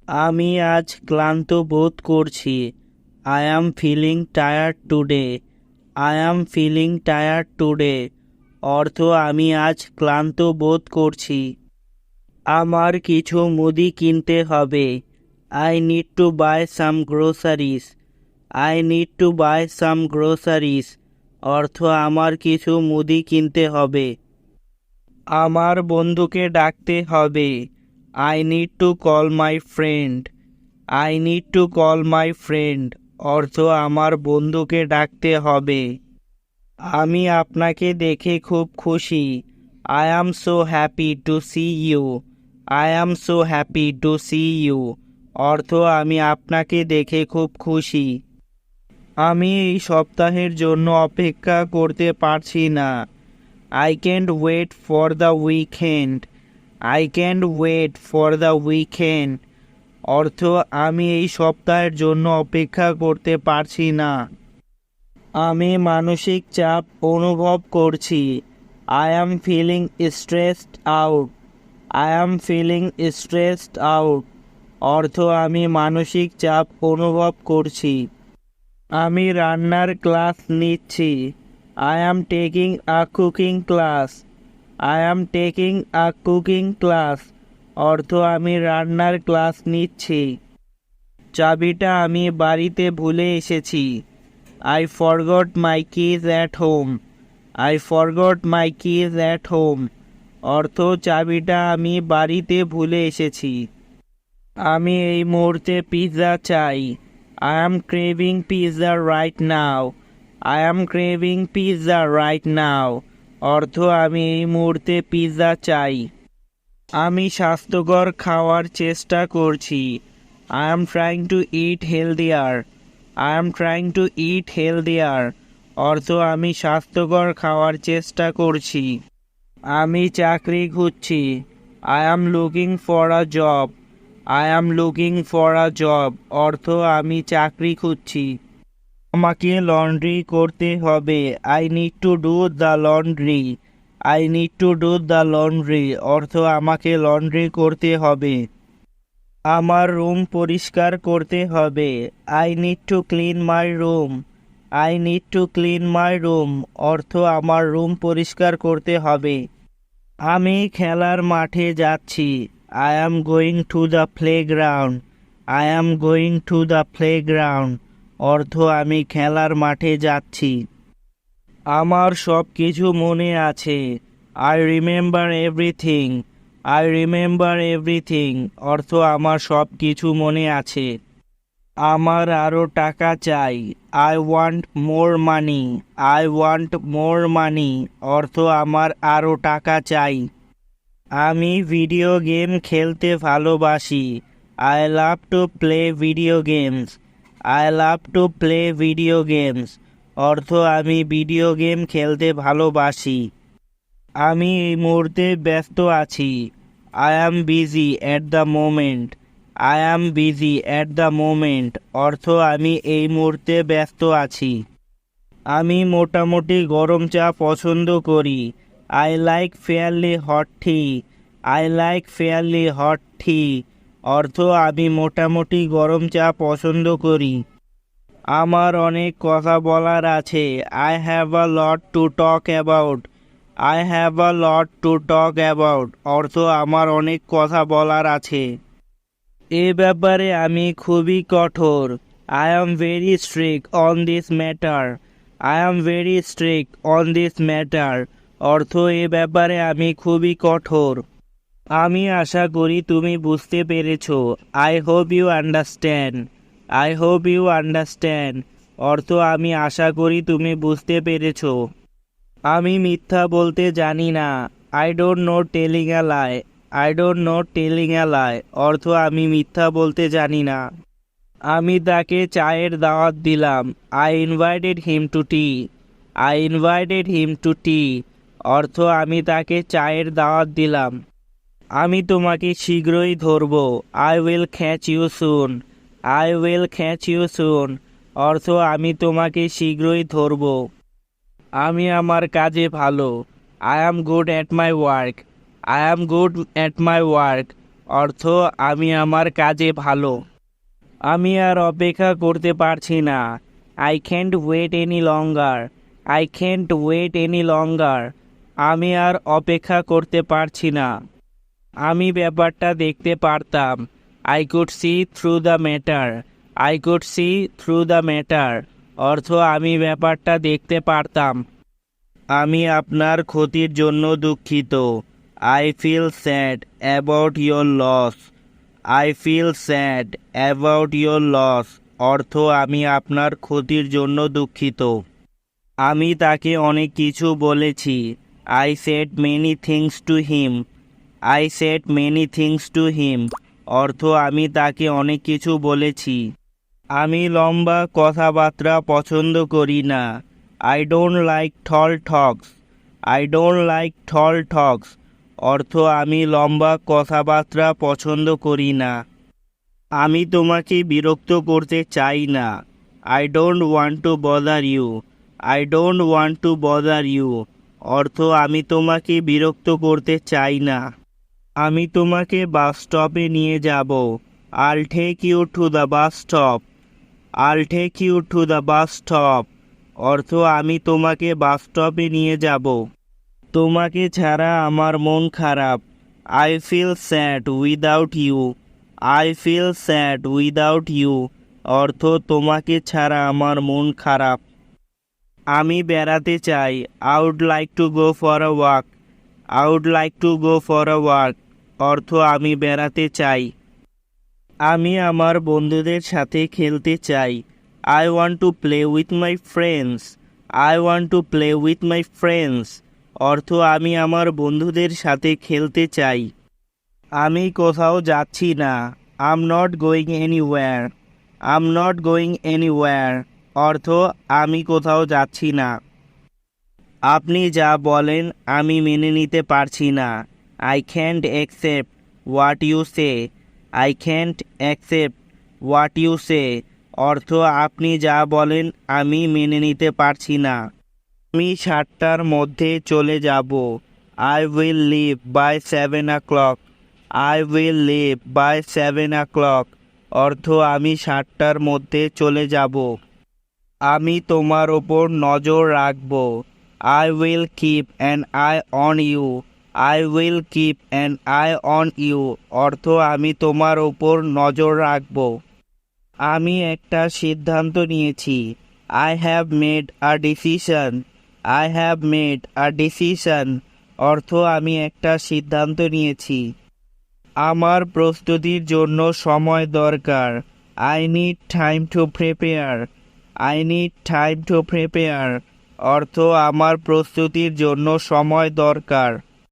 আমি আজ ক্লান্ত বোধ করছি। I am feeling tired today. I am feeling tired today অর্থ আমি আজ ক্লান্ত বোধ করছি। আমার কিছু মুদি কিনতে হবে। I need to buy some groceries. I need to buy some groceries অর্থ আমার কিছু মুদি কিনতে হবে। আমার বন্ধুকে ডাকতে হবে। I need to call my friend. I need to call my friend অর্থ আমার বন্ধুকে ডাকতে হবে। আমি আপনাকে দেখে খুব খুশি। I am so happy to see you. I am so happy to see you অর্থ আমি আপনাকে দেখে খুব খুশি। আমি এই সপ্তাহের জন্য অপেক্ষা করতে পারছি না। I can't wait for the weekend. I can't wait for the weekend অর্থ আমি এই সপ্তাহের জন্য অপেক্ষা করতে পারছি না। আমি মানসিক চাপ অনুভব করছি। I am feeling stressed out. I am feeling stressed out অর্থ আমি মানসিক চাপ অনুভব করছি। আমি রান্নার ক্লাস নিচ্ছি। I am taking a cooking class. I am taking a cooking class অর্থ আমি রান্নার ক্লাস নিচ্ছি। চাবিটা আমি বাড়িতে ভুলে এসেছি। I forgot my keys at home. I forgot my keys at home অর্থ চাবিটা আমি বাড়িতে ভুলে এসেছি। আমি এই মুহূর্তে পিৎজা চাই। I am craving pizza right now. I am craving pizza right now অর্থ আমি এই মুহূর্তে পিৎজা চাই। আমি স্বাস্থ্যকর খাওয়ার চেষ্টা করছি। I am trying to it healthier. I am trying to it healthier অর্থ আমি স্বাস্থ্যকর খাওয়ার চেষ্টা করছি। আমি চাকরি খুঁজছি। I am looking for a job. I am looking for a job অর্থ আমি চাকরি খুঁজছি। আমাকে লন্ড্রি করতে হবে। I need to do the laundry. I need to do the laundry অর্থ আমাকে লন্ড্রি করতে হবে। আমার রুম পরিষ্কার করতে হবে। I need to clean my room. I need to clean my room অর্থ আমার রুম পরিষ্কার করতে হবে। আমি খেলার মাঠে যাচ্ছি। I am going to the playground. I am going to the playground অর্থ আমি খেলার মাঠে যাচ্ছি। আমার সব কিছু মনে আছে। I remember everything. I remember everything অর্থ আমার সব কিছু মনে আছে। আমার আরও টাকা চাই। I want more money. I want more money অর্থ আমার আরও টাকা চাই। আমি ভিডিও গেম খেলতে ভালোবাসি। I love to play video games. I love to play video games অর্থ আমি ভিডিও গেম খেলতে ভালোবাসি। আমি এই মুহূর্তে ব্যস্ত আছি। I am busy at the moment. I am busy at the moment অর্থ আমি এই মুহূর্তে ব্যস্ত আছি। আমি মোটামুটি গরম চা পছন্দ করি। I like fairly hot tea. I like fairly hot tea অর্থ আমি মোটামুটি গরম চা পছন্দ করি। আমার অনেক কথা বলার আছে। I have a lot to talk about. I have a lot to talk about অর্থ আমার অনেক কথা বলার আছে। এ ব্যাপারে আমি খুবই কঠোর। I am very strict on this matter. I am very strict on this matter অর্থ এ ব্যাপারে আমি খুবই কঠোর। আমি আশা করি তুমি বুঝতে পেরেছ। I hope you understand. I hope you understand অর্থ আমি আশা করি তুমি বুঝতে পেরেছ। আমি মিথ্যা বলতে জানি না। I don't know telling a lie. I don't know telling a lie অর্থ আমি মিথ্যা বলতে জানি না। আমি তাকে চায়ের দাওয়াত দিলাম। I invited him to tea. I invited him to tea অর্থ আমি তাকে চায়ের দাওয়াত দিলাম। আমি তোমাকে শীঘ্রই ধরব। I will catch you soon. I will catch you soon অর্থ আমি তোমাকে শীঘ্রই ধরব। আমি আমার কাজে ভালো। I am good at my work. I am good at my work অর্থ আমি আমার কাজে ভালো। আমি আর অপেক্ষা করতে পারছি না। I can't wait any longer. I can't wait any longer. আমি আর অপেক্ষা করতে পারছি না। আমি ব্যাপারটা দেখতে পারতাম। I could see through the matter. I could see through the matter. অর্থ আমি ব্যাপারটা দেখতে পারতাম। আমি আপনার ক্ষতির জন্য দুঃখিত। I feel sad about your loss. I feel sad about your loss. অর্থ আমি আপনার ক্ষতির জন্য দুঃখিত। আমি তাকে অনেক কিছু বলেছি। I said many things to him. I said many things to him. অর্থ আমি তাকে অনেক কিছু বলেছি। আমি লম্বা কথাবার্তা পছন্দ করি না। I don't like tall talks. I don't like tall talks. অর্থ আমি লম্বা কথাবার্তা পছন্দ করি না। আমি তোমাকে বিরক্ত করতে চাই না। I don't want to bother you. I don't want to bother you. অর্থ আমি তোমাকে বিরক্ত করতে চাই না। আমি তোমাকে বাস স্টপে নিয়ে যাব। I'll take you to the bus stop. I'll take you to the bus stop. অর্থ আমি তোমাকে বাস স্টপে নিয়ে যাব। তোমাকে ছাড়া আমার মন খারাপ। I feel sad without you. I feel sad without you. অর্থ তোমাকে ছাড়া আমার মন খারাপ। আমি বেড়াতে চাই। I would like to go for a walk. I would like to go for a walk. অর্থ আমি বেড়াতে চাই। আমি আমার বন্ধুদের সাথে খেলতে চাই। I want to play with my friends. I want to play with my friends. অর্থ আমি আমার বন্ধুদের সাথে খেলতে চাই। আমি কোথাও যাচ্ছি না। I am not going anywhere. I am not going anywhere. অর্থ আমি কোথাও যাচ্ছি না। আপনি যা বলেন আমি মেনে নিতে পারছি না। I can't accept what you say. I can't accept what you say. অর্থ আপনি যা বলেন আমি মেনে নিতে পারছি না। আমি 7টার মধ্যে চলে যাব। I will leave by 7 o'clock। I will leave by 7 o'clock। অর্থ আমি 7টার মধ্যে চলে যাব। আমি তোমার ওপর নজর রাখব। I will keep an eye on you. I will keep an eye on you. অর্থ আমি তোমার ওপর নজর রাখব। আমি একটা সিদ্ধান্ত নিয়েছি। I have made a decision. I have made a decision. অর্থ আমি একটা সিদ্ধান্ত নিয়েছি। আমার প্রস্তুতির জন্য সময় দরকার। I need time to prepare. I need time to prepare. অর্থ আমার প্রস্তুতির জন্য সময় দরকার।